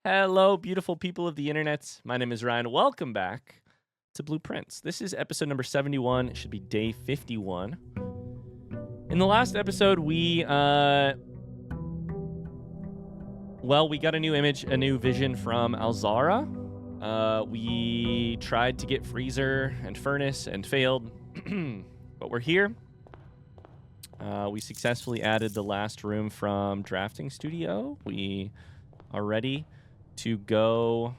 Hello, beautiful people of the internet. My name is Ryan. Welcome back to Blueprints. This is episode number 71. It should be day 51. In the last episode, we got a new image, a new vision from Alzara. We tried to get freezer and furnace and failed, but we're here. We successfully added the last room from Drafting Studio. We are ready to go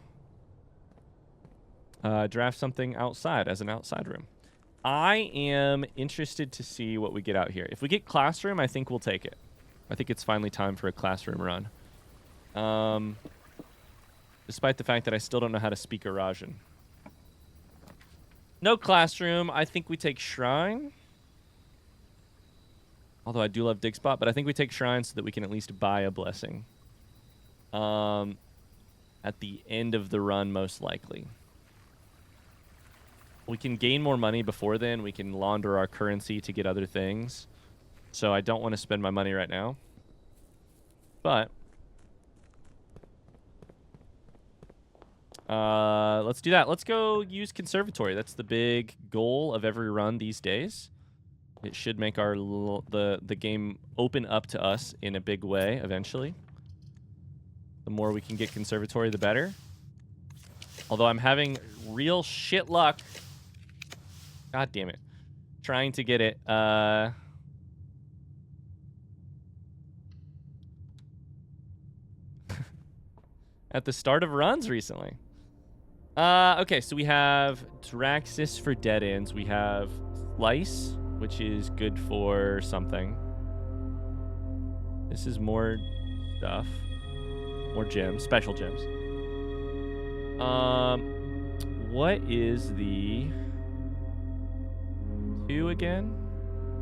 draft something outside as an outside room. I am interested to see what we get out here. If we get classroom, I think we'll take it. I think it's finally time for a classroom run. Despite the fact that I still don't know how to speak Arajan. No classroom. I think we take Shrine. Although I do love Dig Spot, but I think we take Shrine so that we can at least buy a blessing. At the end of the run, most likely. We can gain more money before then. We can launder our currency to get other things. So I don't want to spend my money right now. But let's do that. Let's go use Conservatory. That's the big goal of every run these days. It should make our the game open up to us in a big way eventually. The more we can get Conservatory, the better. Although I'm having real shit luck. God damn it. Trying to get it. At the start of runs recently. Okay, so we have Draxis for dead ends. We have Slice, which is good for something. This is more stuff. More gems, special gems. What is the 2 again?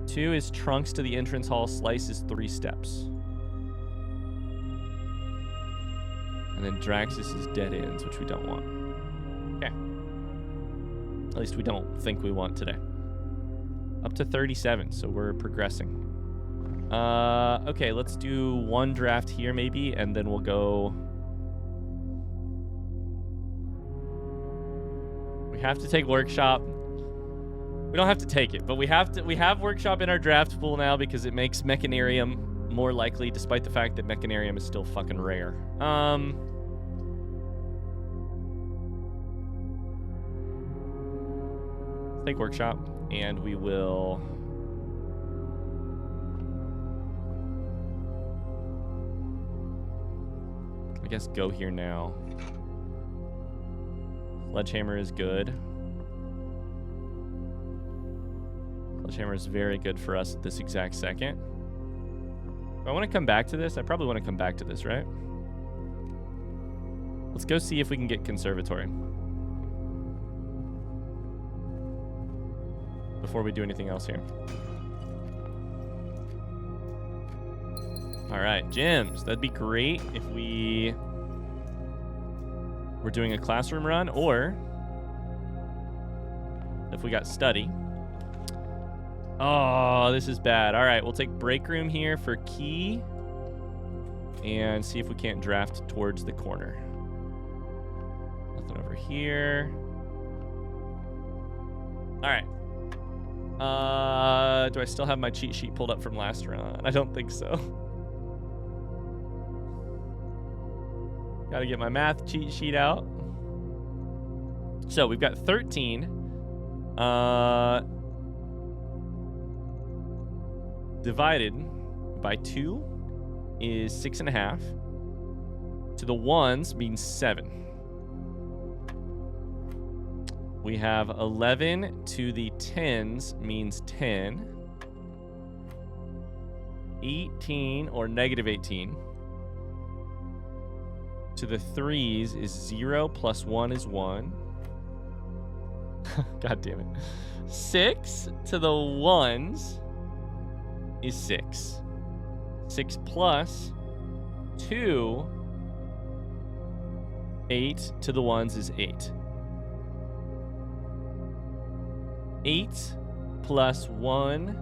2 is Trunks to the entrance hall. Slice is 3 steps. And then Draxis is dead ends, which we don't want. Okay. At least we don't think we want today. Up to 37, so we're progressing. Okay, let's do one draft here maybe, and then we'll go. We have to take workshop. We don't have to take it, but we have workshop in our draft pool now because it makes Mechanarium more likely, despite the fact that Mechanarium is still fucking rare. Take workshop, and we will. I guess go here now. Sledgehammer is good. Sledgehammer is very good for us at this exact second. Do I want to come back to this? I probably want to come back to this, right? Let's go see if we can get Conservatory before we do anything else here. All right, gems. That'd be great if we're doing a classroom run, or if we got study. Oh, this is bad. All right, we'll take break room here for key and see if we can't draft towards the corner. Nothing over here. All right. Do I still have my cheat sheet pulled up from last run? I don't think so. Got to get my math cheat sheet out. So we've got 13. Divided by 2 is 6.5. To the 1s means 7. We have 11 to the 10s means 10. 18 or negative 18. To the 3s is 0 plus 1 is 1. God damn it. 6 to the 1s is 6. 6 plus 2. 8 to the 1s is 8. 8 plus 1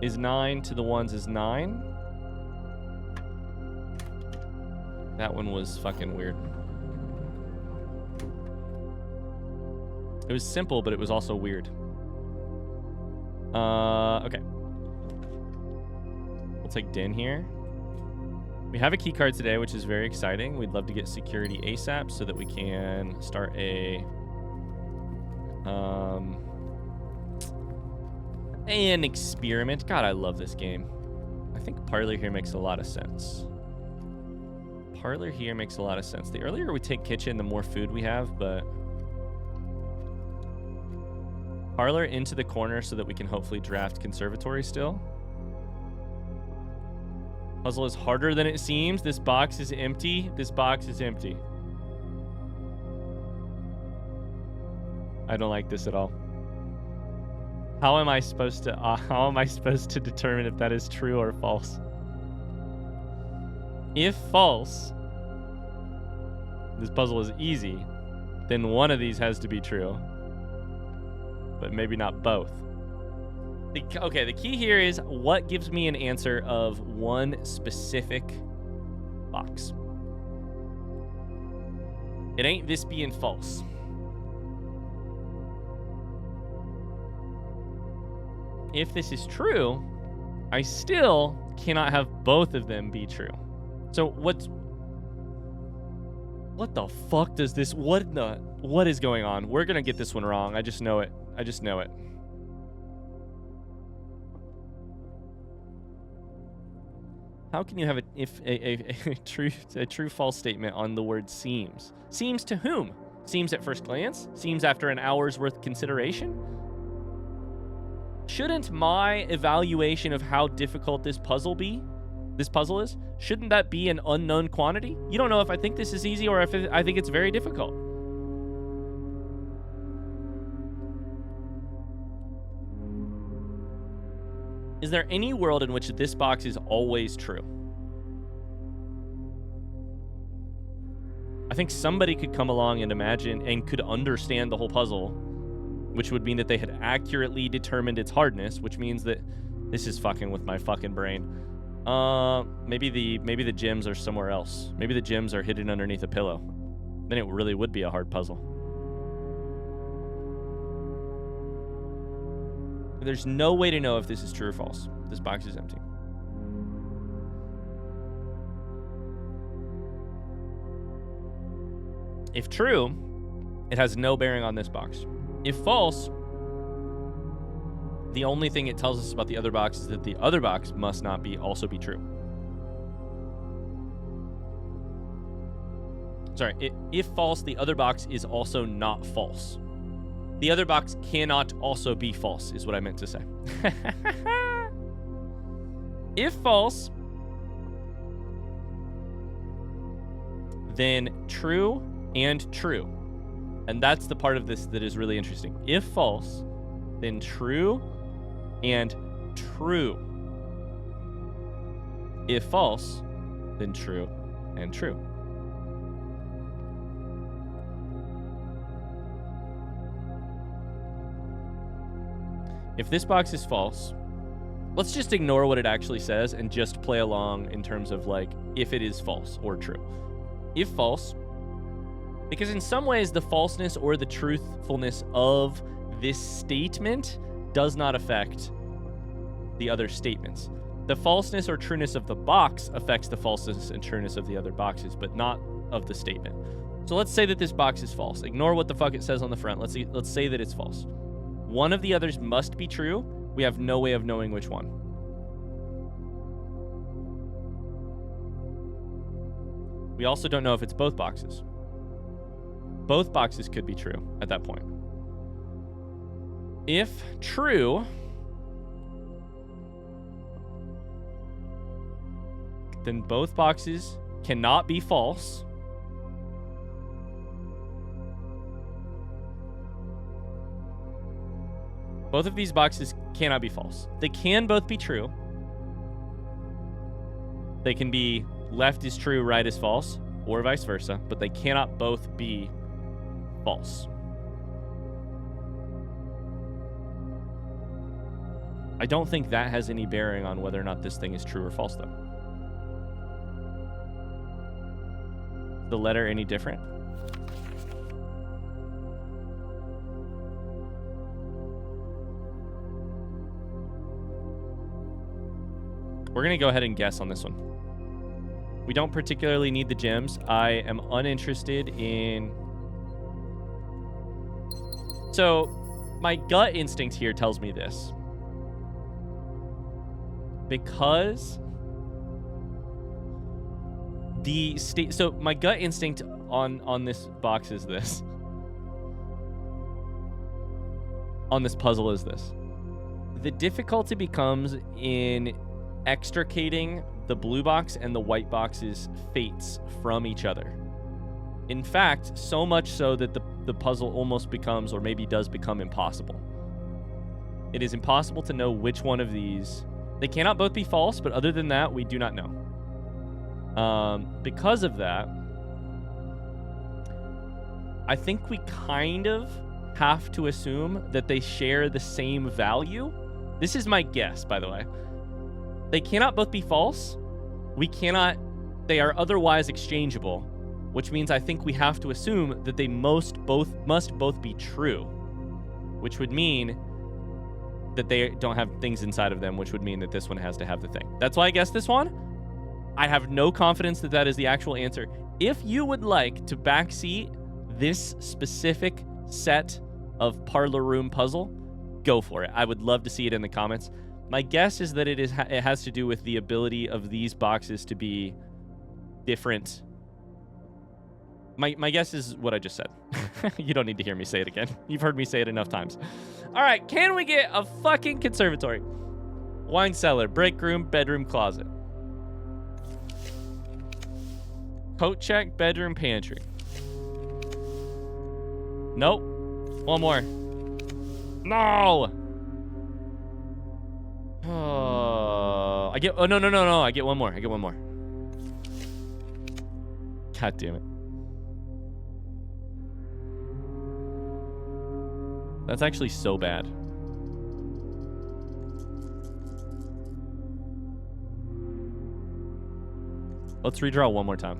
is 9 to the 1s is 9. That one was fucking weird. It was simple, but it was also weird. Okay. We'll take Din here. We have a key card today, which is very exciting. We'd love to get security ASAP so that we can start an experiment. God, I love this game. I think Parlor here makes a lot of sense. Parlor here makes a lot of sense. The earlier we take kitchen, the more food we have, but Parlor into the corner so that we can hopefully draft conservatory still. Puzzle is harder than it seems. This box is empty. This box is empty. I don't like this at all. How am I supposed to determine if that is true or false? If false, this puzzle is easy, then one of these has to be true. But maybe not both. Okay, the key here is what gives me an answer of one specific box. It ain't this being false. If this is true, I still cannot have both of them be true. So what the fuck does this, what is going on? We're gonna get this one wrong. I just know it. I just know it. How can you have a true false statement on the word seems? Seems to whom? Seems at first glance? Seems after an hour's worth consideration? Shouldn't my evaluation of how difficult this puzzle is, shouldn't that be an unknown quantity? You don't know if I think this is easy or if I think it's very difficult. Is there any world in which this box is always true? I think somebody could come along and imagine and could understand the whole puzzle, which would mean that they had accurately determined its hardness, which means that this is fucking with my fucking brain. Maybe the gems are somewhere else. Maybe the gems are hidden underneath a pillow. Then it really would be a hard puzzle. There's no way to know if this is true or false. This box is empty. If true, it has no bearing on this box. If false, the only thing it tells us about the other box is that the other box must not also be true. Sorry, if false, the other box is also not false. The other box cannot also be false, is what I meant to say. If false, then true and true. And that's the part of this that is really interesting. If false, then true and true. If false, then true and true. If this box is false, let's just ignore what it actually says and just play along in terms of like if it is false or true. If false, because in some ways the falseness or the truthfulness of this statement does not affect the other statements. The falseness or trueness of the box affects the falseness and trueness of the other boxes, but not of the statement. So let's say that this box is false. Ignore what the fuck it says on the front. Let's say that it's false. One of the others must be true. We have no way of knowing which one. We also don't know if it's both boxes. Both boxes could be true at that point. If true, then both boxes cannot be false. Both of these boxes cannot be false. They can both be true. They can be left is true, right is false, or vice versa, but they cannot both be false. I don't think that has any bearing on whether or not this thing is true or false, though. the letter any different? We're going to go ahead and guess on this one. We don't particularly need the gems. I am uninterested in... So, my gut instinct here tells me this. Because... So, my gut instinct on this box is this. On this puzzle is this. The difficulty becomes in extricating the blue box and the white box's fates from each other. In fact, so much so that the puzzle almost becomes, or maybe does become, impossible. It is impossible to know which one of these... They cannot both be false, but other than that, we do not know. Because of that, I think we kind of have to assume that they share the same value. This is my guess, by the way. They cannot both be false. They are otherwise exchangeable, which means I think we have to assume that they must both be true, which would mean that they don't have things inside of them, which would mean that this one has to have the thing. That's why I guess this one. I have no confidence that that is the actual answer. If you would like to backseat this specific set of parlor room puzzle, go for it. I would love to see it in the comments. My guess is that it has to do with the ability of these boxes to be different. My guess is what I just said. You don't need to hear me say it again. You've heard me say it enough times. All right, can we get a fucking conservatory? Wine cellar, break room, bedroom, closet. Coat check, bedroom, pantry. Nope. One more. No! Oh, I get... Oh, no. I get one more. God damn it. That's actually so bad. Let's redraw one more time.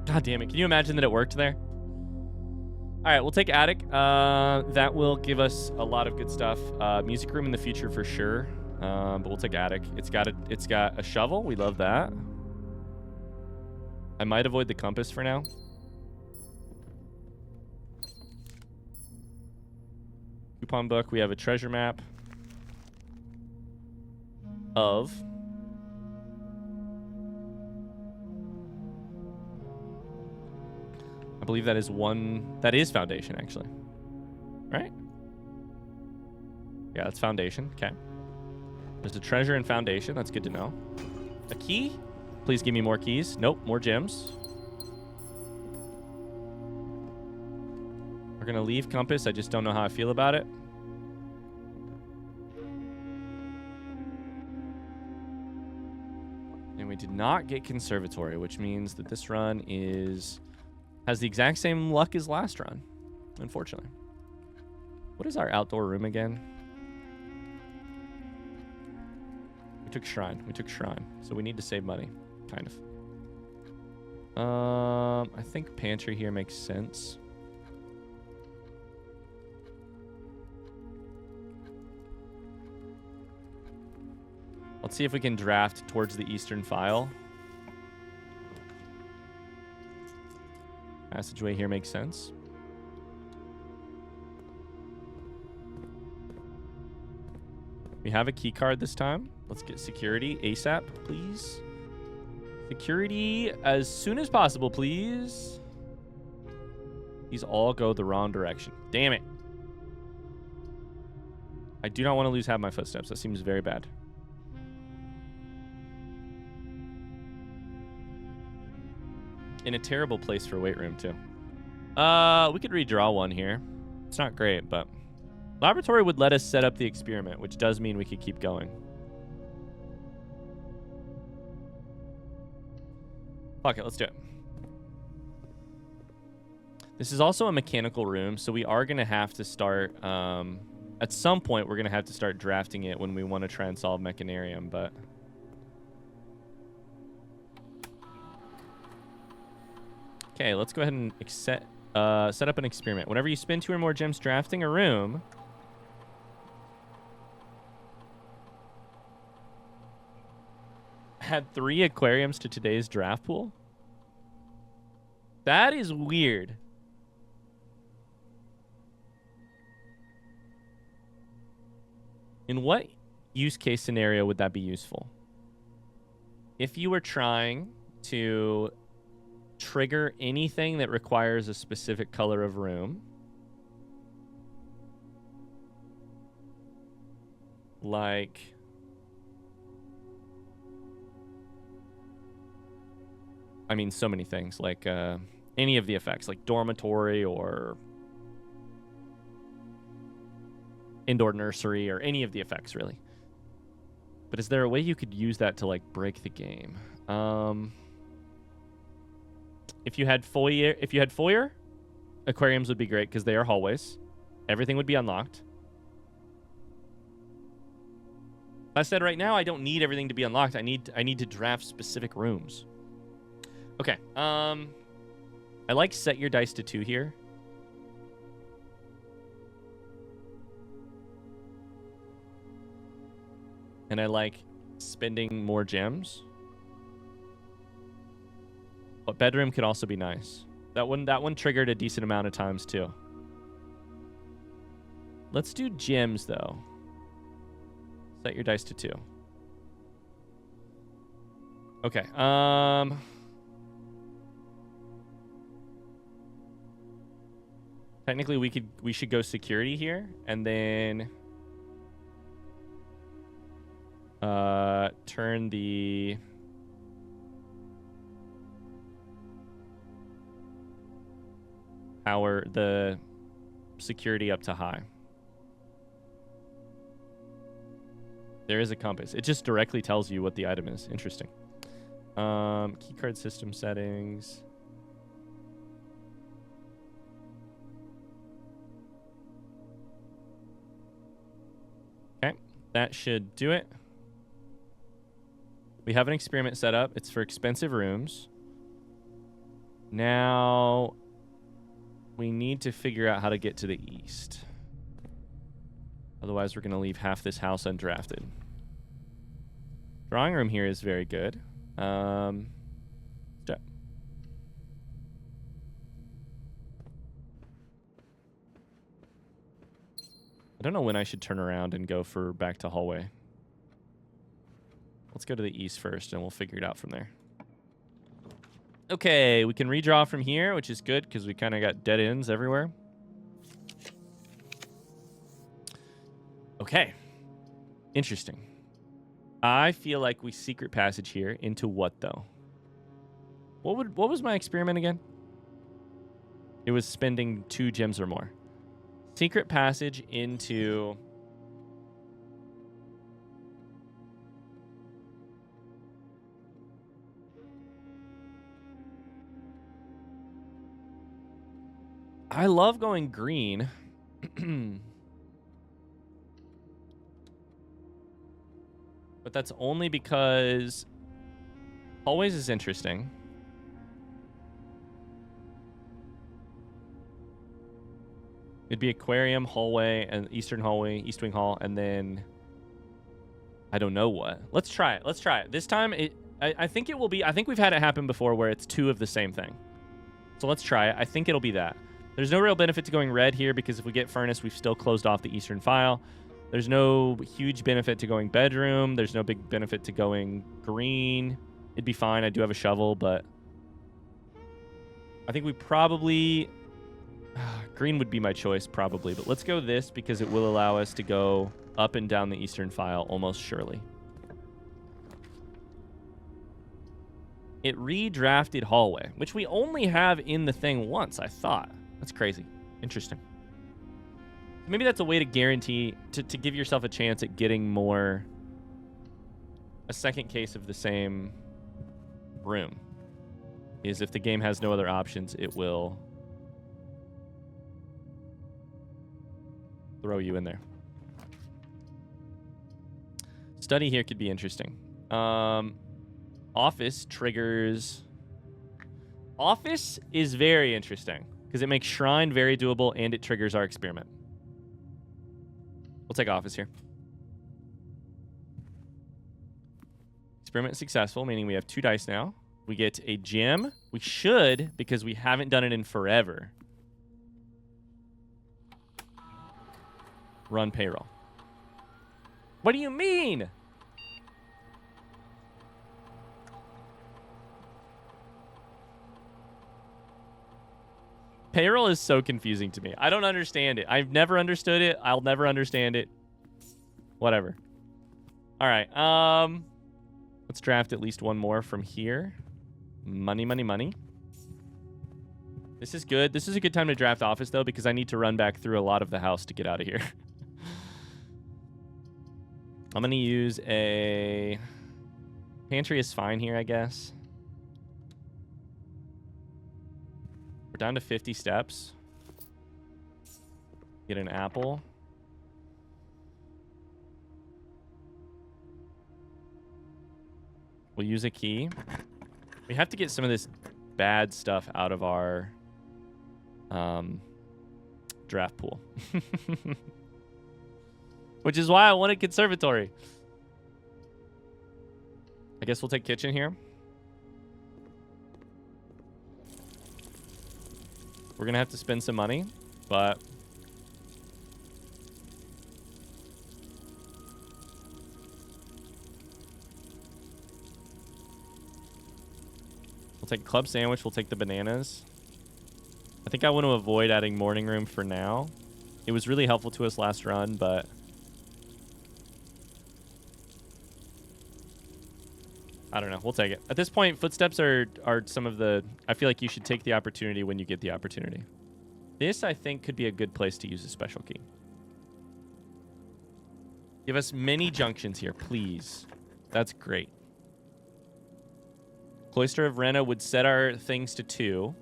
God damn it. Can you imagine that it worked there? All right, we'll take attic. That will give us a lot of good stuff. Music room in the future for sure. But we'll take attic. It's got a shovel. We love that. I might avoid the compass for now. Coupon book. We have a treasure map of... I believe that is one... That is foundation, actually. Right? Yeah, that's foundation. Okay. There's a treasure in foundation. That's good to know. A key? Please give me more keys. Nope, more gems. We're going to leave compass. I just don't know how I feel about it. And we did not get conservatory, which means that this run has the exact same luck as last run, unfortunately. What is our outdoor room again? We took shrine. So we need to save money, kind of. I think pantry here makes sense. Let's see if we can draft towards the eastern file. Passageway here makes sense. We have a key card this time. Let's get security ASAP, please. Security as soon as possible, please. These all go the wrong direction. Damn it. I do not want to lose half my footsteps. That seems very bad. In a terrible place for weight room, too. We could redraw one here. It's not great, but... Laboratory would let us set up the experiment, which does mean we could keep going. Fuck it, let's do it. This is also a mechanical room, so we are going to have to start... at some point, we're going to have to start drafting it when we want to try and solve Mechanarium, but... Okay, let's go ahead and set up an experiment. Whenever you spend 2 or more gems drafting a room, add 3 aquariums to today's draft pool. That is weird. In what use case scenario would that be useful? If you were trying to trigger anything that requires a specific color of room, like I mean so many things, like any of the effects, like dormitory or indoor nursery or any of the effects, really. But is there a way you could use that to like break the game? If you had foyer, aquariums would be great because they are hallways. Everything would be unlocked. I said right now I don't need everything to be unlocked. I need to draft specific rooms. Okay. I like set your dice to 2 here. And I like spending more gems. But bedroom could also be nice. That one triggered a decent amount of times too. Let's do gems though. Set your dice to 2. Okay. Technically we should go security here and then turn the the security up to high. There is a compass. It just directly tells you what the item is. Interesting. Keycard system settings. Okay, that should do it. We have an experiment set up. It's for expensive rooms. Now we need to figure out how to get to the east. Otherwise, we're going to leave half this house undrafted. Drawing room here is very good. I don't know when I should turn around and go for back to hallway. Let's go to the east first, and we'll figure it out from there. Okay, we can redraw from here, which is good because we kind of got dead ends everywhere. Okay. Interesting. I feel like we secret passage here into what, though? What was my experiment again? It was spending 2 gems or more. Secret passage into... I love going green. But that's only because hallways is interesting. It'd be aquarium, hallway, and eastern hallway, east wing hall, and then I don't know what. Let's try it. Let's try it. This time, I think it will be... I think we've had it happen before where it's 2 of the same thing. So let's try it. I think it'll be that. There's no real benefit to going red here because if we get furnace, we've still closed off the eastern file. There's no huge benefit to going bedroom. There's no big benefit to going green. It'd be fine. I do have a shovel, but I think we probably... green would be my choice, probably. But let's go this because it will allow us to go up and down the eastern file almost surely. It redrafted hallway, which we only have in the thing once, I thought. That's crazy. Interesting. Maybe that's a way to guarantee, to give yourself a chance at getting more, a second case of the same room. Is if the game has no other options, it will throw you in there. Study here could be interesting. Office triggers Office is very interesting because it makes Shrine very doable and it triggers our experiment. We'll take Office here. Experiment successful, meaning we have 2 dice now. We get a gem. We should, because we haven't done it in forever, run payroll. What do you mean? Payroll is so confusing to me. I don't understand it. I've never understood it. I'll never understand it. Whatever. All right. Let's draft at least one more from here. Money, money, money. This is good. This is a good time to draft Office, though, because I need to run back through a lot of the house to get out of here. I'm going to use a... Pantry is fine here, I guess. We're down to 50 steps. Get an apple. We'll use a key. We have to get some of this bad stuff out of our draft pool. Which is why I wanted conservatory. I guess we'll take kitchen here. We're going to have to spend some money, but... We'll take a club sandwich. We'll take the bananas. I think I want to avoid adding morning room for now. It was really helpful to us last run, but... I don't know. We'll take it. At this point, footsteps are some of the... I feel like you should take the opportunity when you get the opportunity. This, I think, could be a good place to use a special key. Give us many junctions here, please. That's great. Cloister of Rena would set our things to 2.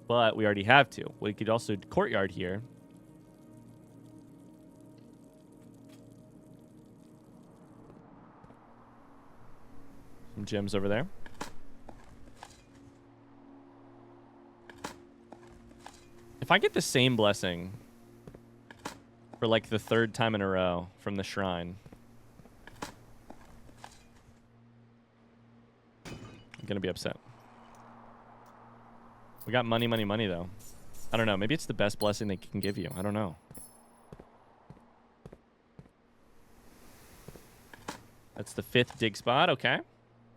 But we already have 2. We could also courtyard here. Some gems over there. If I get the same blessing for like the 3rd time in a row from the shrine, I'm gonna be upset. We got money, money, money though. I don't know. Maybe it's the best blessing they can give you. I don't know. That's the 5th dig spot. Okay.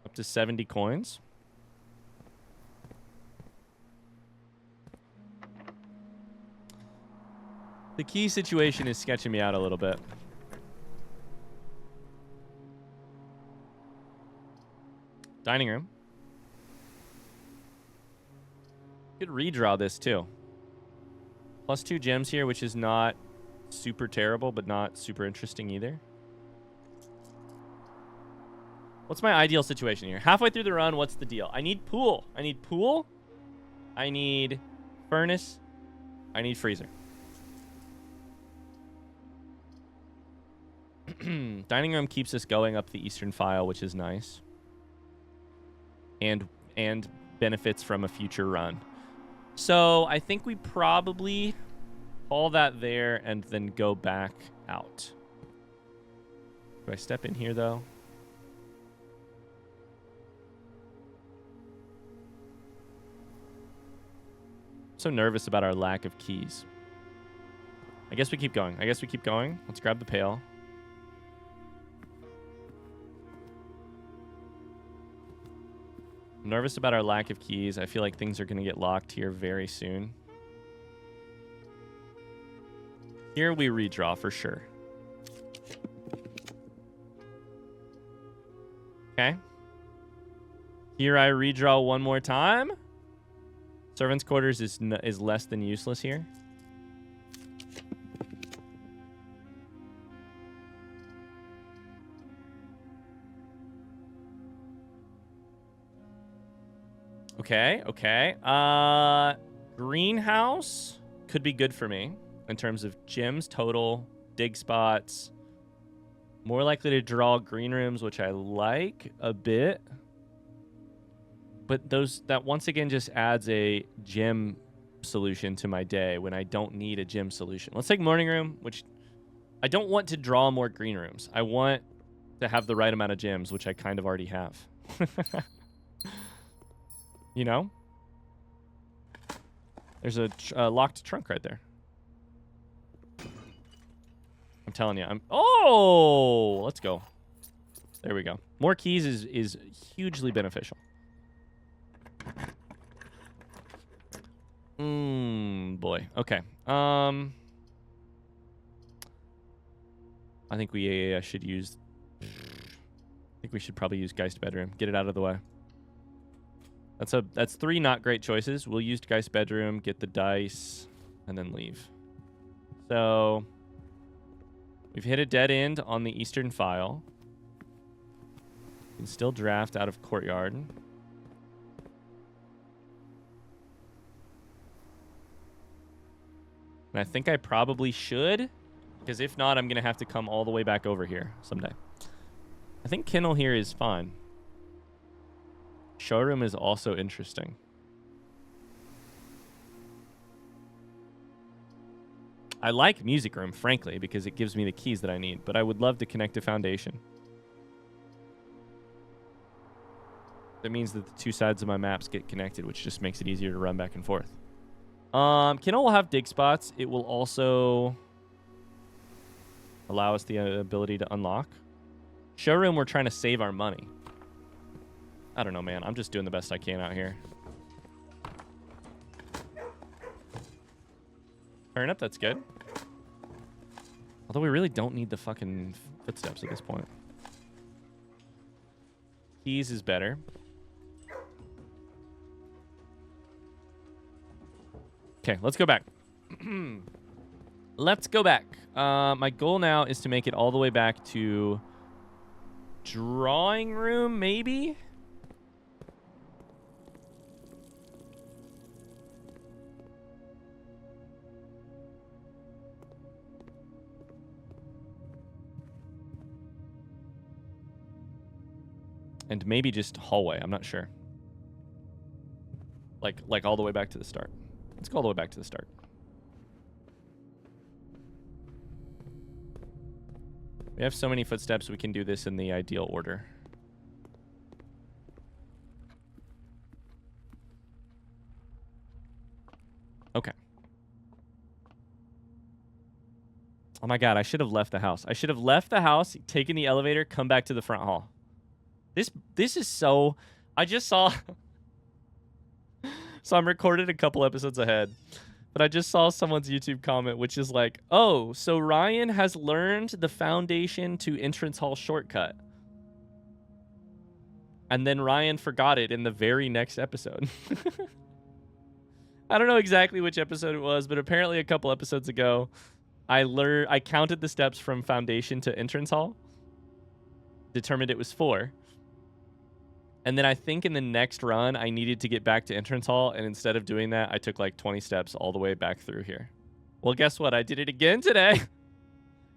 Up to 70 coins. The key situation is sketching me out a little bit. Dining room. Could redraw this too. Plus 2 gems here, which is not super terrible, but not super interesting either. What's my ideal situation here? Halfway through the run, what's the deal? I need pool. I need pool. I need furnace. I need freezer. Dining room keeps us going up the eastern file, which is nice. And benefits from a future run. So I think we probably haul that there and then go back out. Do I step in here, though? I'm so nervous about our lack of keys. I guess we keep going. Let's grab the pail. I'm nervous about our lack of keys. I feel like things are going to get locked here very soon. Here we redraw for sure. Okay. Here I redraw one more time. Servants' quarters is less than useless here. Okay, okay. Greenhouse could be good for me in terms of gems total, dig spots. More likely to draw green rooms, which I like a bit. But that once again just adds a gym solution to my day when I don't need a gym solution. Let's take morning room, which I don't want to draw more green rooms. I want to have the right amount of gyms, which I kind of already have. You know? There's a locked trunk right there. I'm telling you. Oh! Let's go. There we go. More keys is hugely beneficial. Boy. Okay. I think we should use... I think we should probably use Geist Bedroom. Get it out of the way. That's 3 not great choices. We'll use Geist Bedroom, get the dice, and then leave. So... we've hit a dead end on the eastern file. We can still draft out of courtyard. And I think I probably should, because if not, I'm going to have to come all the way back over here someday. I think kennel here is fine. Showroom is also interesting. I like music room, frankly, because it gives me the keys that I need, but I would love to connect to foundation. That means that the 2 sides of my maps get connected, which just makes it easier to run back and forth. Kennel will have dig spots. It will also allow us the ability to unlock. Showroom, we're trying to save our money. I don't know, man. I'm just doing the best I can out here. Turn up, that's good. Although we really don't need the fucking footsteps at this point. Keys is better. Okay, let's go back. Let's go back. My goal now is to make it all the way back to drawing room, maybe? And maybe just hallway. I'm not sure. Like all the way back to the start. Let's go all the way back to the start. We have so many footsteps, we can do this in the ideal order. Okay. Oh my god, I should have left the house. I should have left the house, taken the elevator, come back to the front hall. This is so... I just saw... So I'm recorded a couple episodes ahead. But I just saw someone's YouTube comment, which is like, oh, so Ryan has learned the foundation to entrance hall shortcut. And then Ryan forgot it in the very next episode. I don't know exactly which episode it was, but apparently a couple episodes ago, I counted the steps from foundation to entrance hall. Determined it was 4. And then I think in the next run, I needed to get back to entrance hall. And instead of doing that, I took like 20 steps all the way back through here. Well, guess what? I did it again today.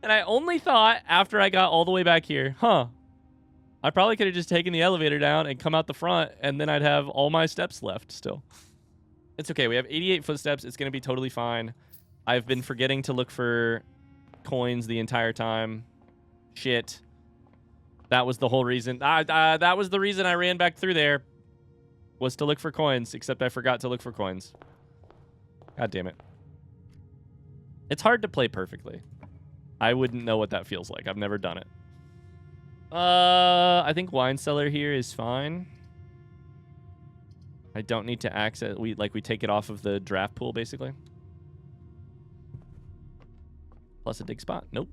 And I only thought after I got all the way back here, I probably could have just taken the elevator down and come out the front. And then I'd have all my steps left still. It's okay. We have 88 footsteps. It's going to be totally fine. I've been forgetting to look for coins the entire time. Shit. That was the whole reason. That was the reason I ran back through there. Was to look for coins, except I forgot to look for coins. God damn it. It's hard to play perfectly. I wouldn't know what that feels like. I've never done it. I think wine cellar here is fine. I don't need to access... We take it off of the draft pool, basically. Plus a dig spot. Nope.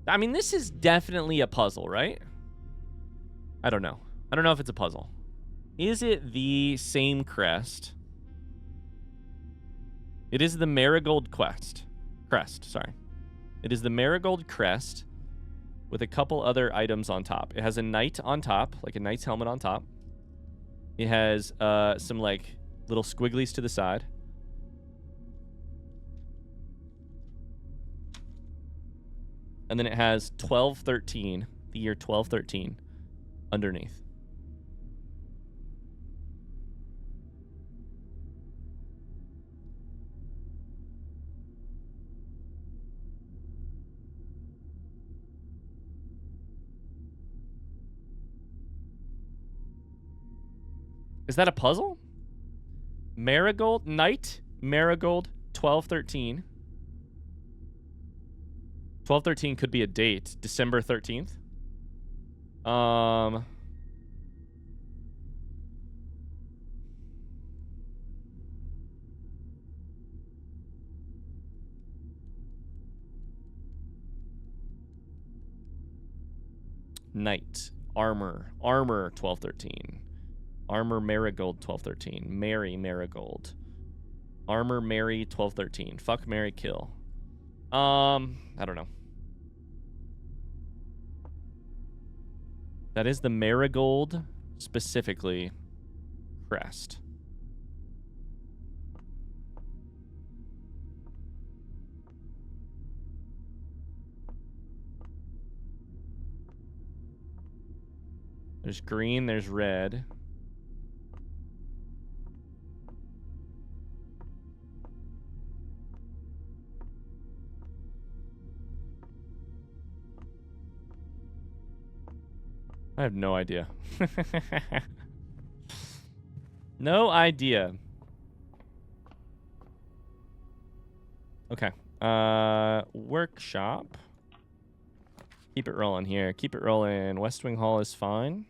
I mean, this is definitely a puzzle, right? I don't know. I don't know if it's a puzzle. Is it the same crest? It is the Marigold crest, sorry. It is the Marigold crest with a couple other items on top. It has a knight on top, like a knight's helmet on top. It has some like little squigglies to the side. And then it has 1213, the year 1213, underneath. Is that a puzzle? Marigold, Night, Marigold, 1213. 1213 could be a date. December 13th. Knight. Armor. Armor 1213. Armor Marigold 1213. Mary Marigold. Armor Mary 1213. Fuck Mary Kill. I don't know. That is the Marigold specifically crest. There's green, there's red. I have no idea. No idea. Okay. Workshop. Keep it rolling here. Keep it rolling. West Wing Hall is fine.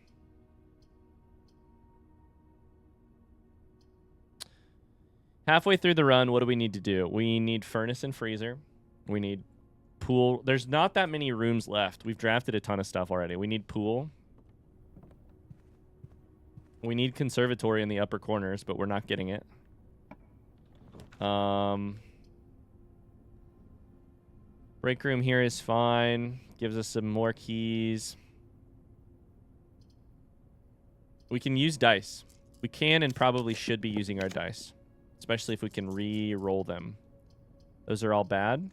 Halfway through the run, what do we need to do? We need furnace and freezer. We need pool. There's not that many rooms left. We've drafted a ton of stuff already. We need pool. We need conservatory in the upper corners, but we're not getting it. Break room here is fine. Gives us some more keys. We can use dice. We can and probably should be using our dice. Especially if we can re-roll them. Those are all bad.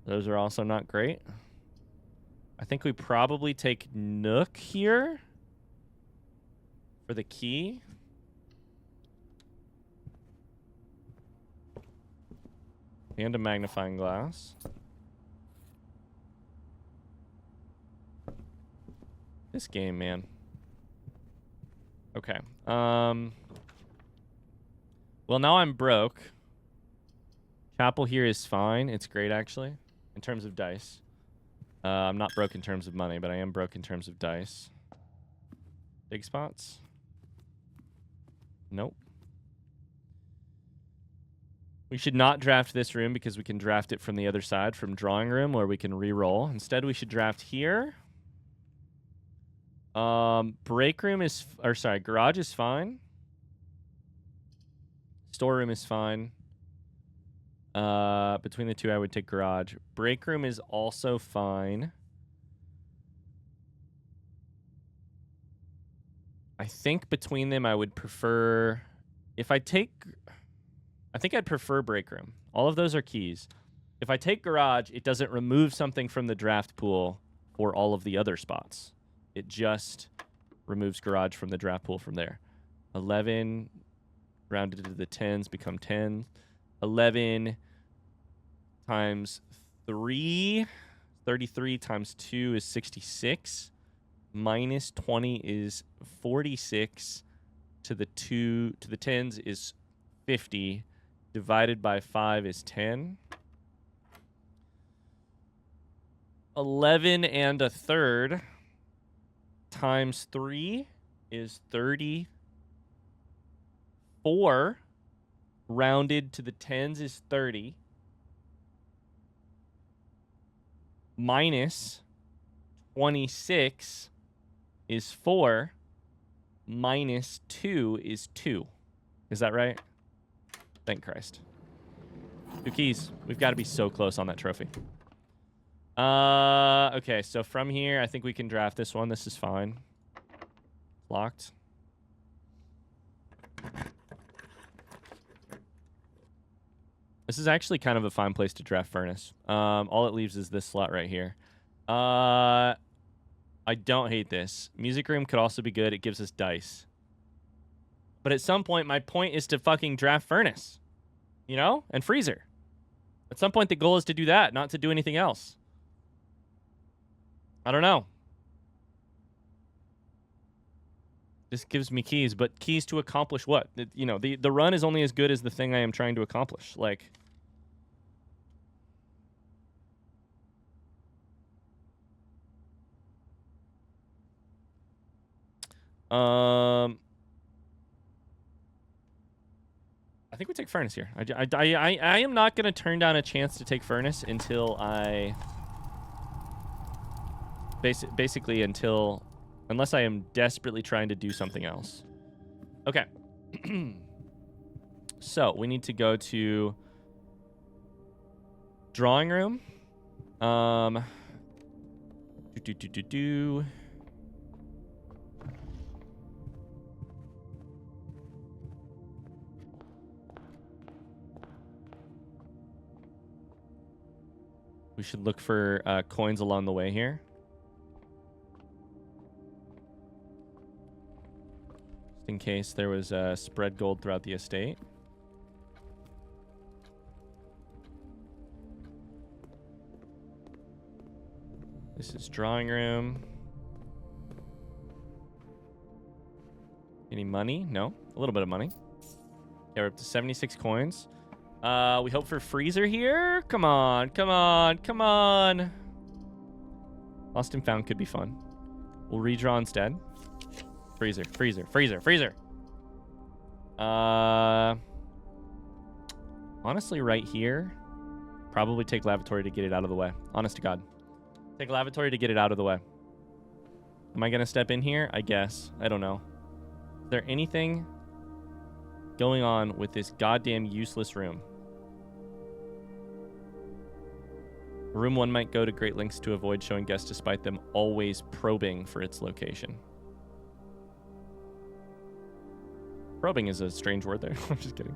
Those are also not great. I think we probably take Nook here for the key. And a magnifying glass. This game, man. Okay. Well, now I'm broke. Chapel here is fine. It's great, actually, in terms of dice. I'm not broke in terms of money, but I am broke in terms of dice. Big spots? Nope. We should not draft this room because we can draft it from the other side, from drawing room, where we can re-roll. Instead, we should draft here. Break room is, or sorry, garage is fine. Storeroom is fine. Between the two, I would take garage. Break room is also fine. I think between them, I would prefer, if I take, I think I'd prefer break room. All of those are keys. If I take garage, it doesn't remove something from the draft pool for all of the other spots. It just removes garage from the draft pool from there. 11 rounded to the 10s become 10. 11 times 3, 33 times 2 is 66. Minus 20 is 46. To the 10s is 50. Divided by 5 is 10. 11 and a third times 3 is 34. Rounded to the 10s is 30. Minus 26 is 4. Minus 2 is 2. Is that right? Thank Christ. 2 keys. We've got to be so close on that trophy. Okay, so from here, I think we can draft this one. This is fine. Locked. This is actually kind of a fine place to draft Furnace. All it leaves is this slot right here. I don't hate this. Music Room could also be good. It gives us dice. But at some point, my point is to fucking draft Furnace. You know? And Freezer. At some point, the goal is to do that, not to do anything else. I don't know. This gives me keys, but keys to accomplish what? You know, the run is only as good as the thing I am trying to accomplish. Like... I think we take Furnace here. I am not going to turn down a chance to take Furnace until I... Basically until... Unless I am desperately trying to do something else. Okay. So, we need to go to... Drawing room. We should look for coins along the way here. Just in case there was spread gold throughout the estate. This is drawing room. Any money? No. A little bit of money. Yeah, we're up to 76 coins. We hope for Freezer here. Come on, come on, come on. Lost and Found could be fun. We'll redraw instead. Freezer, Freezer, Freezer, Freezer. Honestly, right here, probably take Lavatory to get it out of the way. Honest to God. Take Lavatory to get it out of the way. Am I going to step in here? I guess. I don't know. Is there anything going on with this goddamn useless room? Room 1 might go to great lengths to avoid showing guests despite them always probing for its location. Probing is a strange word there. I'm just kidding.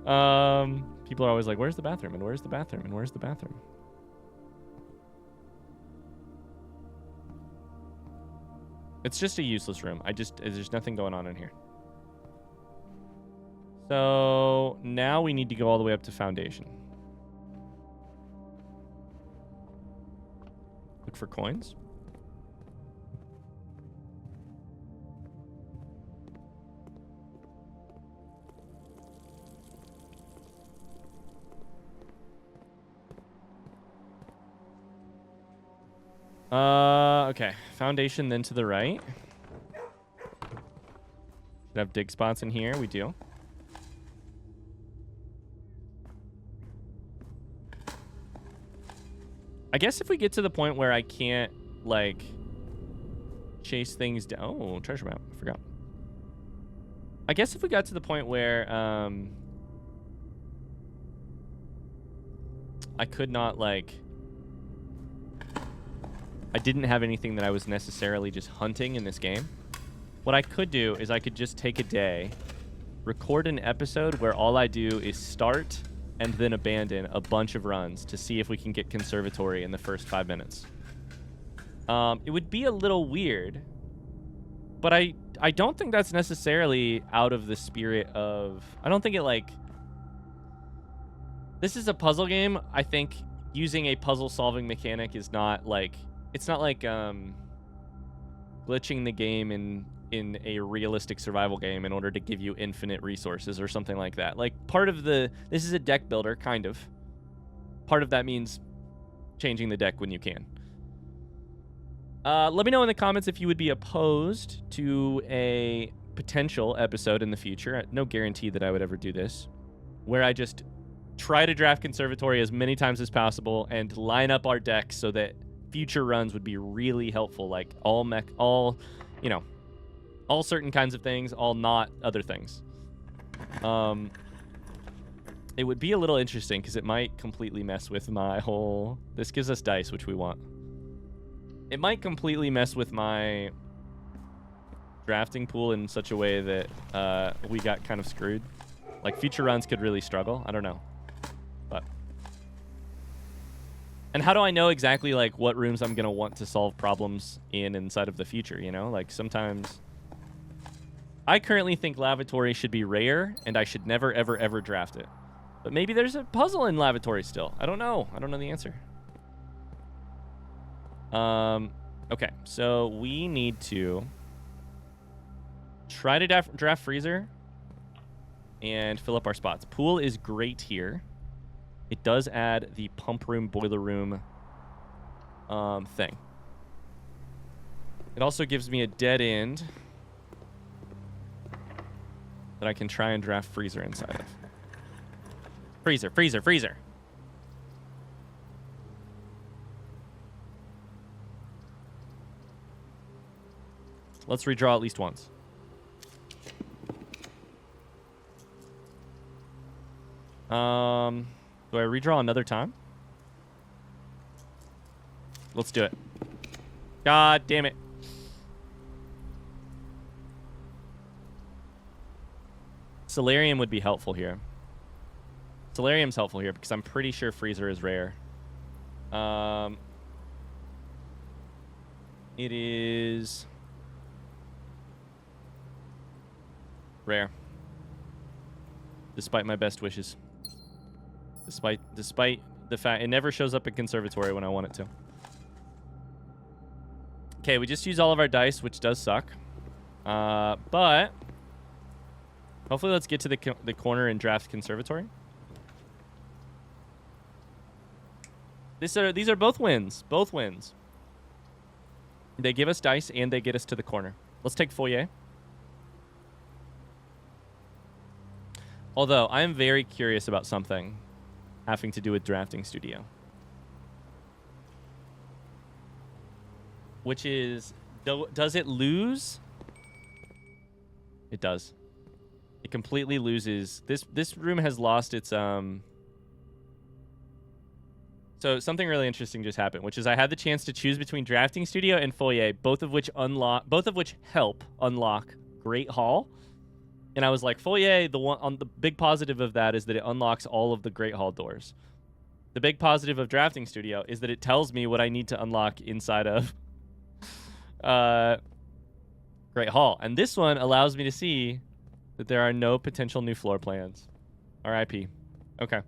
People are always like, where's the bathroom? And where's the bathroom? And where's the bathroom? It's just a useless room. There's nothing going on in here. So now we need to go all the way up to Foundation. Look for coins. Okay. Foundation, then to the right. Should have dig spots in here. We do. I guess if we get to the point where I can't, like, chase things down... Oh, treasure map. I forgot. I guess if we got to the point where, I could not, like... I didn't have anything that I was necessarily just hunting in this game. What I could do is I could just take a day, record an episode where all I do is start and then abandon a bunch of runs to see if we can get Conservatory in the first 5 minutes. It would be a little weird, but I don't think that's necessarily out of the spirit of... I don't think it, like... This is a puzzle game. I think using a puzzle-solving mechanic is not, like... It's not like glitching the game in a realistic survival game in order to give you infinite resources or something like that. Like, part of the... This is a deck builder, kind of. Part of that means changing the deck when you can. Let me know in the comments if you would be opposed to a potential episode in the future. No guarantee that I would ever do this. Where I just try to draft Conservatory as many times as possible and line up our decks so that future runs would be really helpful, like all you know, all certain kinds of things, all not other things. It would be a little interesting because it might completely mess with my whole... This gives us dice, which we want. It might completely mess with my drafting pool in such a way that we got kind of screwed. Like, future runs could really struggle. I don't know. And how do I know exactly, like, what rooms I'm going to want to solve problems inside of the future, you know? Like, sometimes... I currently think lavatory should be rare, and I should never, ever, ever draft it. But maybe there's a puzzle in lavatory still. I don't know. I don't know the answer. Okay, so we need to try to draft freezer and fill up our spots. Pool is great here. It does add the pump room, boiler room thing. It also gives me a dead end that I can try and draft freezer inside of. Freezer, freezer, freezer. Let's redraw at least once. Do I redraw another time? Let's do it. God damn it. Solarium would be helpful here. Solarium's helpful here because I'm pretty sure freezer is rare. It is rare. Despite my best wishes. Despite the fact it never shows up in conservatory when I want it to. Okay, we just used all of our dice, which does suck. But hopefully let's get to the corner and draft conservatory. These are both wins. Both wins. They give us dice and they get us to the corner. Let's take foyer. Although, I am very curious about something having to do with drafting studio. Which is, does it lose? It does. It completely loses. This room has lost its So something really interesting just happened, which is I had the chance to choose between drafting studio and foyer, both of which help unlock Great Hall. And I was like, foyer, the big positive of that is that it unlocks all of the Great Hall doors. The big positive of drafting studio is that it tells me what I need to unlock inside of Great Hall. And this one allows me to see that there are no potential new floor plans. RIP. Okay.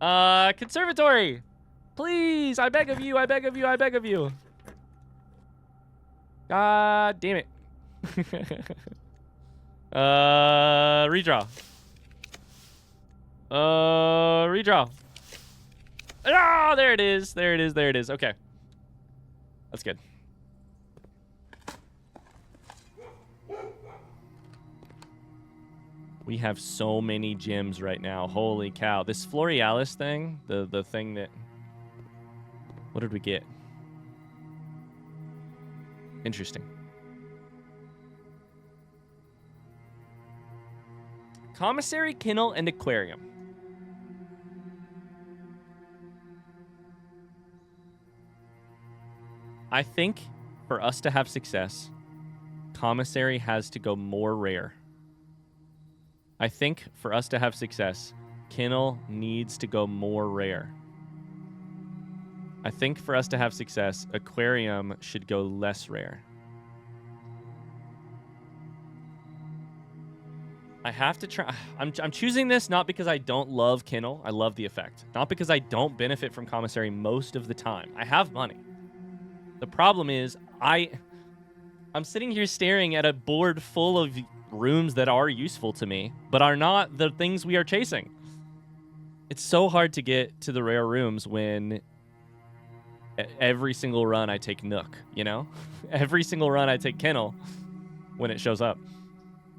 Conservatory! Please! I beg of you, I beg of you, I beg of you. God damn it. Redraw. Redraw. Ah, there it is. There it is. There it is. Okay. That's good. We have so many gems right now. Holy cow. This Florealis thing, the thing that... What did we get? Interesting. Commissary, kennel, and aquarium. I think for us to have success, commissary has to go more rare. I think for us to have success, kennel needs to go more rare. I think for us to have success, aquarium should go less rare. I have to try. I'm choosing this not because I don't love kennel. I love the effect. Not because I don't benefit from commissary most of the time. I have money. The problem is I'm sitting here staring at a board full of rooms that are useful to me, but are not the things we are chasing. It's so hard to get to the rare rooms when every single run I take Nook, you know? Every single run I take kennel when it shows up,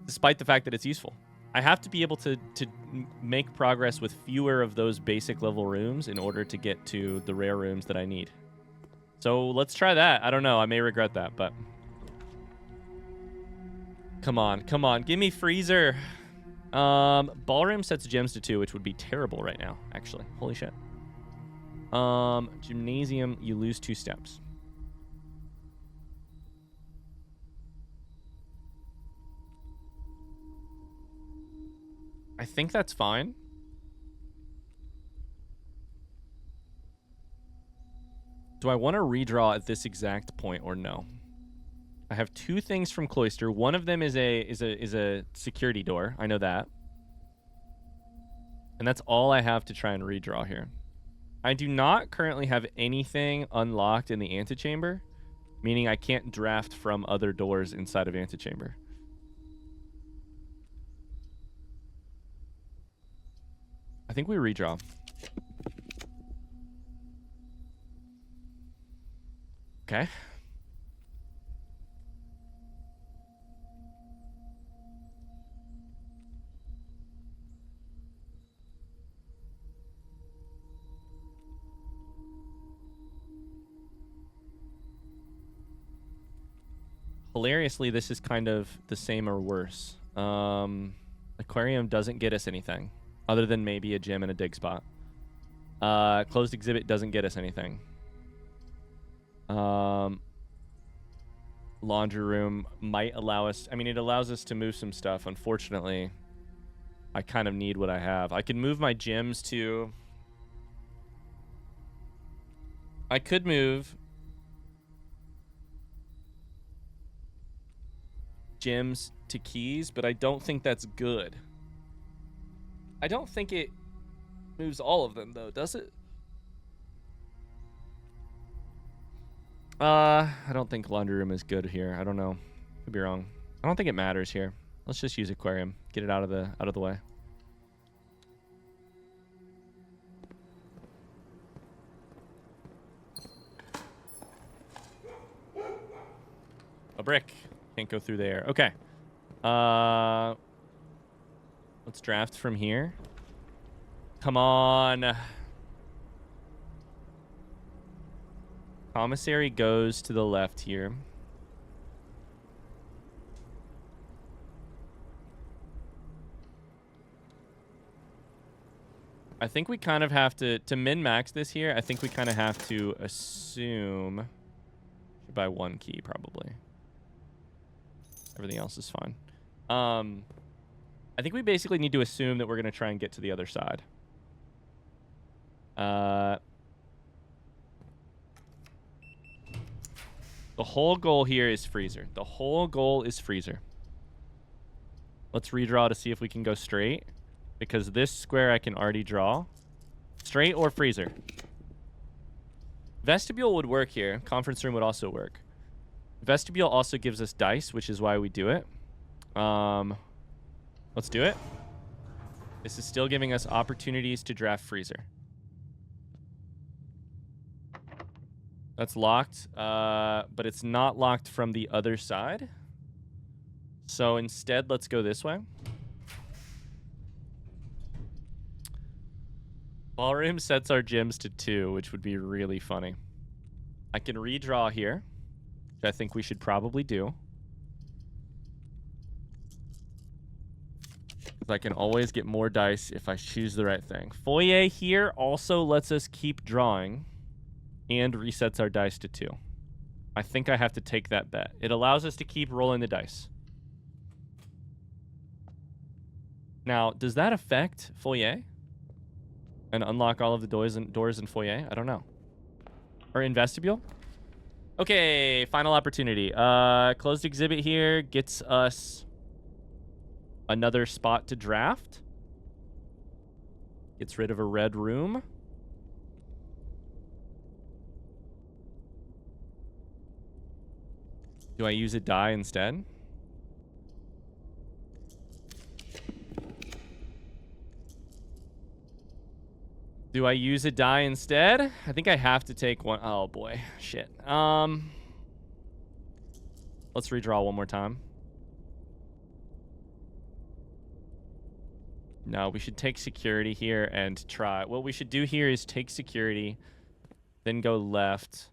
despite the fact that it's useful. I have to be able to make progress with fewer of those basic level rooms in order to get to the rare rooms that I need. So let's try that. I don't know. I may regret that, but... Come on. Come on. Give me freezer. Ballroom sets gems to 2, which would be terrible right now, actually. Holy shit. Gymnasium, you lose 2 steps. I think that's fine. Do I want to redraw at this exact point or no? I have 2 things from Cloister. One of them is a security door. I know that. And that's all I have to try and redraw here. I do not currently have anything unlocked in the antechamber, meaning I can't draft from other doors inside of antechamber. I think we redraw. Okay. Hilariously, this is kind of the same or worse. Aquarium doesn't get us anything other than maybe a gym and a dig spot. Closed exhibit doesn't get us anything. Laundry room might allow us... I mean, it allows us to move some stuff. Unfortunately, I kind of need what I have. I can move my gyms to... I could move... gyms to keys, but I don't think that's good. I don't think it moves all of them, though, does it? I don't think laundry room is good here. I don't know. Could be wrong. I don't think it matters here. Let's just use aquarium. Get it out of the way. A brick. Can't go through there. Okay. Let's draft from here. Come on. Commissary goes to the left here. I think we kind of have to min-max this here. I think we kind of have to assume... Should buy 1 key, probably. Everything else is fine. I think we basically need to assume that we're going to try and get to the other side. The whole goal here is freezer. The whole goal is freezer. Let's redraw to see if we can go straight. Because this square I can already draw. Straight or freezer. Vestibule would work here. Conference room would also work. Vestibule also gives us dice, which is why we do it. Let's do it. This is still giving us opportunities to draft freezer. That's locked, but it's not locked from the other side. So instead, let's go this way. Ballroom sets our gyms to 2, which would be really funny. I can redraw here, which I think we should probably do. I can always get more dice if I choose the right thing. Foyer here also lets us keep drawing and resets our dice to 2. I think I have to take that bet. It allows us to keep rolling the dice. Now, does that affect Foyer? And unlock all of the doors in Foyer? I don't know. Or in Vestibule? Okay, final opportunity. Closed exhibit here gets us another spot to draft. Gets rid of a red room. Do I use a die instead? Do I use a die instead? I think I have to take one. Oh boy, shit. Let's redraw one more time. No, we should take security here and try. What we should do here is take security, then go left.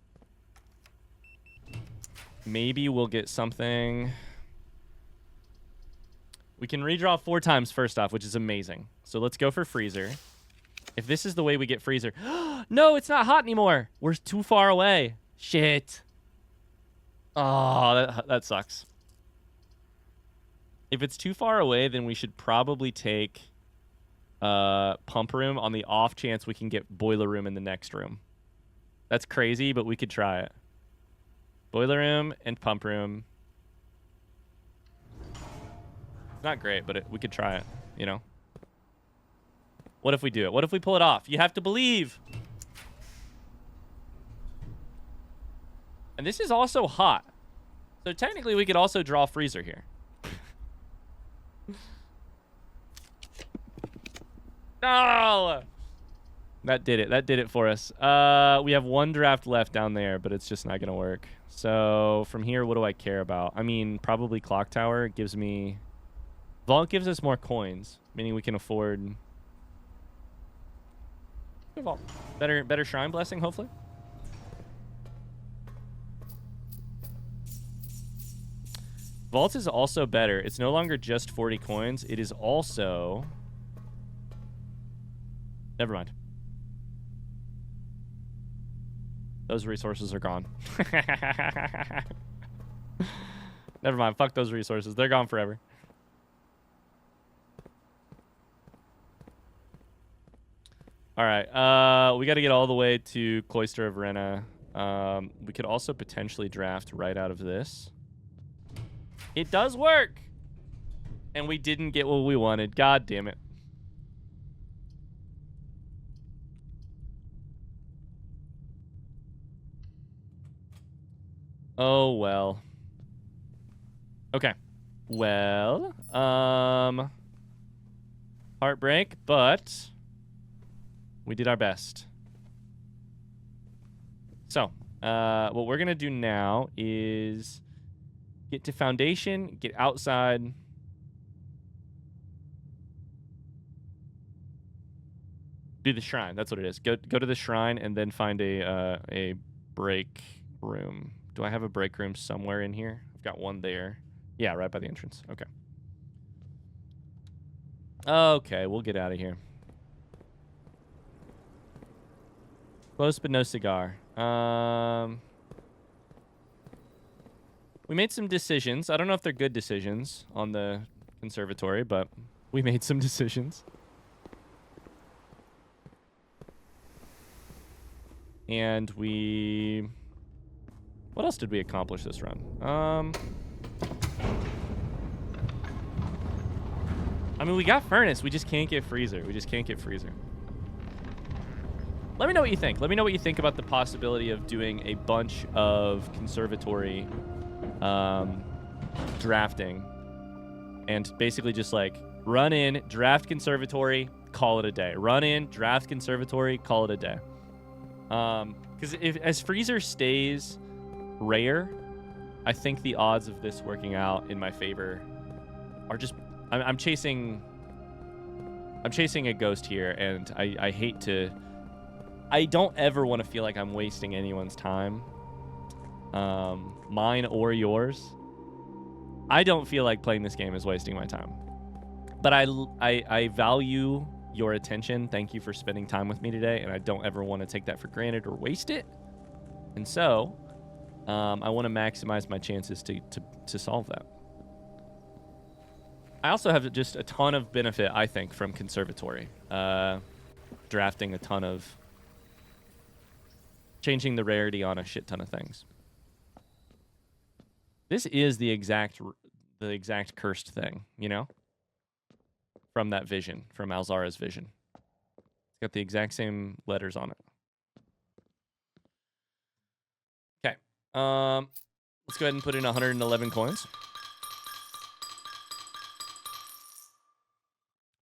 Maybe we'll get something. We can redraw 4 times first off, which is amazing. So let's go for freezer. If this is the way we get freezer... No, it's not hot anymore. We're too far away. Shit. Oh, that sucks. If it's too far away, then we should probably take pump room on the off chance we can get boiler room in the next room. That's crazy, but we could try it. Boiler room and pump room. It's not great, but we could try it, you know? What if we do it? What if we pull it off? You have to believe. And this is also hot. So technically, we could also draw freezer here. No! That did it. That did it for us. We have one draft left down there, but it's just not going to work. So from here, what do I care about? I mean, probably Clock Tower gives me... Vault gives us more coins, meaning we can afford... Vault. Better Shrine Blessing, hopefully. Vault is also better. It's no longer just 40 coins. It is also... Never mind. Those resources are gone. Never mind. Fuck those resources. They're gone forever. All right. We got to get all the way to Cloister of Rena. We could also potentially draft right out of this. It does work. And we didn't get what we wanted. God damn it. Oh, well. Okay. Well, heartbreak, but we did our best. So, what we're going to do now is get to Foundation, get outside. Do the shrine. That's what it is. Go to the shrine and then find a break room. Do I have a break room somewhere in here? I've got one there. Yeah, right by the entrance. Okay. Okay, we'll get out of here. Close but no cigar. We made some decisions. I don't know if they're good decisions on the conservatory, but we made some decisions. And we... What else did we accomplish this run? I mean, we got Furnace. We just can't get Freezer. We just can't get Freezer. Let me know what you think. Let me know what you think about the possibility of doing a bunch of conservatory drafting. And basically just like run in, draft conservatory, call it a day. Run in, draft conservatory, call it a day. Because as Freezer stays rare, I think the odds of this working out in my favor are just... I'm chasing a ghost here, and I hate to... I don't ever want to feel like I'm wasting anyone's time. Mine or yours. I don't feel like playing this game is wasting my time. But I value your attention. Thank you for spending time with me today, and I don't ever want to take that for granted or waste it. And so, I want to maximize my chances to solve that. I also have just a ton of benefit, I think, from conservatory. Drafting a ton of... Changing the rarity on a shit ton of things. This is the exact cursed thing, you know? From that vision, from Alzara's vision. It's got the exact same letters on it. Okay. Let's go ahead and put in 111 coins.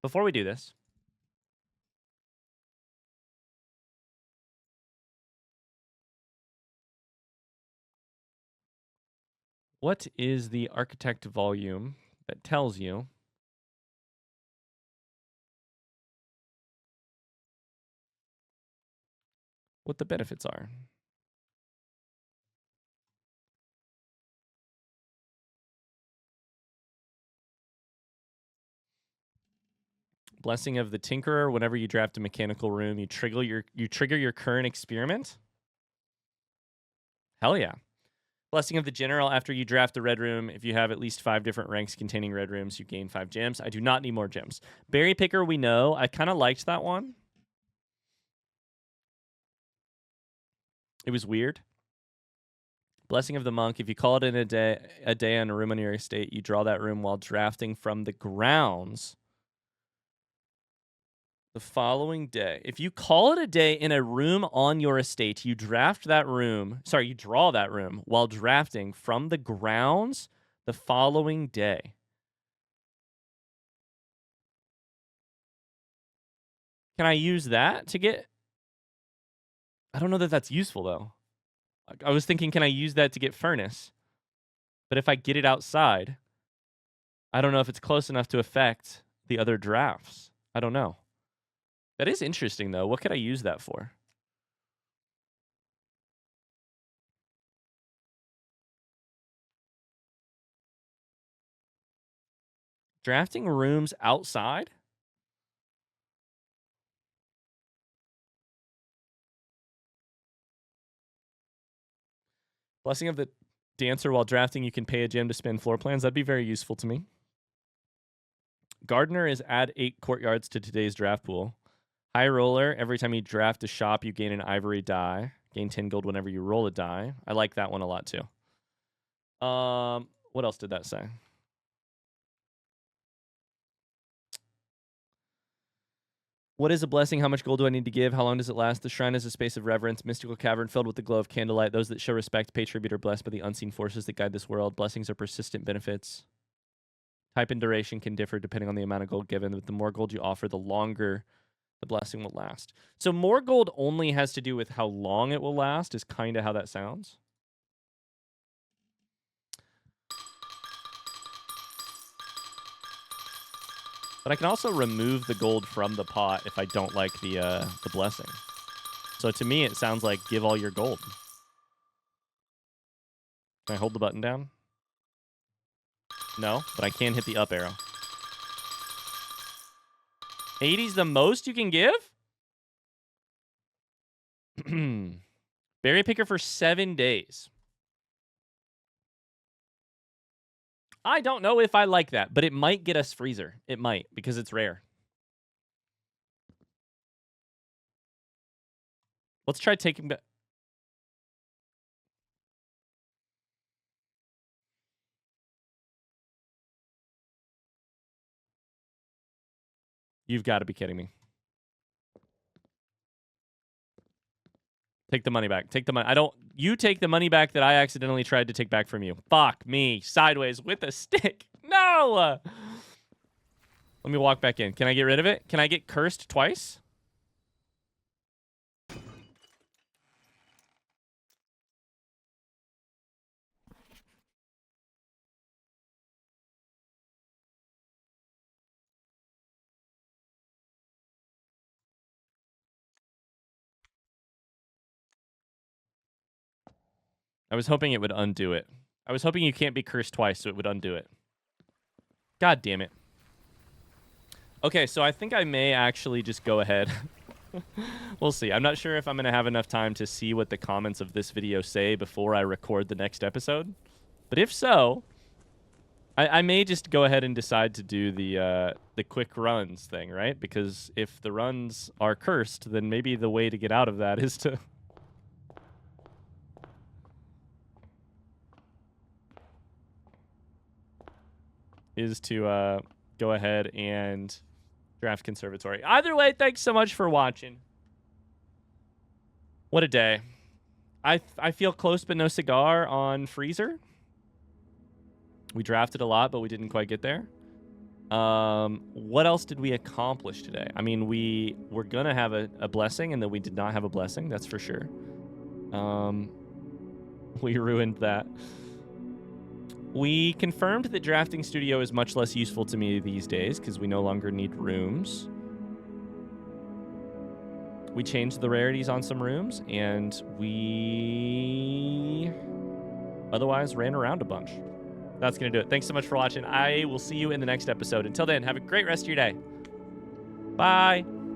Before we do this, what is the architect volume that tells you what the benefits are? Blessing of the Tinkerer. Whenever you draft a mechanical room, you trigger your current experiment. Hell yeah. Blessing of the General. After you draft the red room, if you have at least 5 different ranks containing red rooms, you gain 5 gems. I do not need more gems. Berry Picker, we know. I kind of liked that one. It was weird. Blessing of the Monk. If you call it in a day on a room on your estate, you draw that room while drafting from the grounds the following day. If you call it a day in a room on your estate, you draft that room. Sorry, you draw that room while drafting from the grounds the following day. Can I use that to get... I don't know that that's useful, though. I was thinking, can I use that to get furnace? But if I get it outside, I don't know if it's close enough to affect the other drafts. I don't know. That is interesting, though. What could I use that for? Drafting rooms outside? Blessing of the Dancer. While drafting, you can pay a gem to spin floor plans. That'd be very useful to me. Gardener is add 8 courtyards to today's draft pool. High Roller. Every time you draft a shop, you gain an ivory die. Gain 10 gold whenever you roll a die. I like that one a lot, too. What else did that say? What is a blessing? How much gold do I need to give? How long does it last? The shrine is a space of reverence. Mystical cavern filled with the glow of candlelight. Those that show respect, pay tribute, are blessed by the unseen forces that guide this world. Blessings are persistent benefits. Type and duration can differ depending on the amount of gold given. But the more gold you offer, the longer the blessing will last. So more gold only has to do with how long it will last is kind of how that sounds. But I can also remove the gold from the pot if I don't like the blessing. So to me, it sounds like give all your gold. Can I hold the button down? No, but I can hit the up arrow. 80's the most you can give? Berry picker for 7 days. I don't know if I like that, but it might get us freezer. It might, because it's rare. Let's try taking back. You've got to be kidding me. Take the money back. Take the money. You take the money back that I accidentally tried to take back from you. Fuck me. Sideways with a stick. No! Let me walk back in. Can I get rid of it? Can I get cursed twice? I was hoping it would undo it. I was hoping you can't be cursed twice, so it would undo it. God damn it. Okay, so I think I may actually just go ahead. We'll see. I'm not sure if I'm going to have enough time to see what the comments of this video say before I record the next episode. But if so, I may just go ahead and decide to do the quick runs thing, right? Because if the runs are cursed, then maybe the way to get out of that is to... go ahead and draft conservatory. Either way, thanks so much for watching. What a day. I feel close but no cigar on freezer. We drafted a lot, but we didn't quite get there. What else did we accomplish today? I mean, we were going to have a blessing, and then we did not have a blessing. That's for sure. We ruined that. We confirmed that Drafting Studio is much less useful to me these days because we no longer need rooms. We changed the rarities on some rooms, and we otherwise ran around a bunch. That's going to do it. Thanks so much for watching. I will see you in the next episode. Until then, have a great rest of your day. Bye.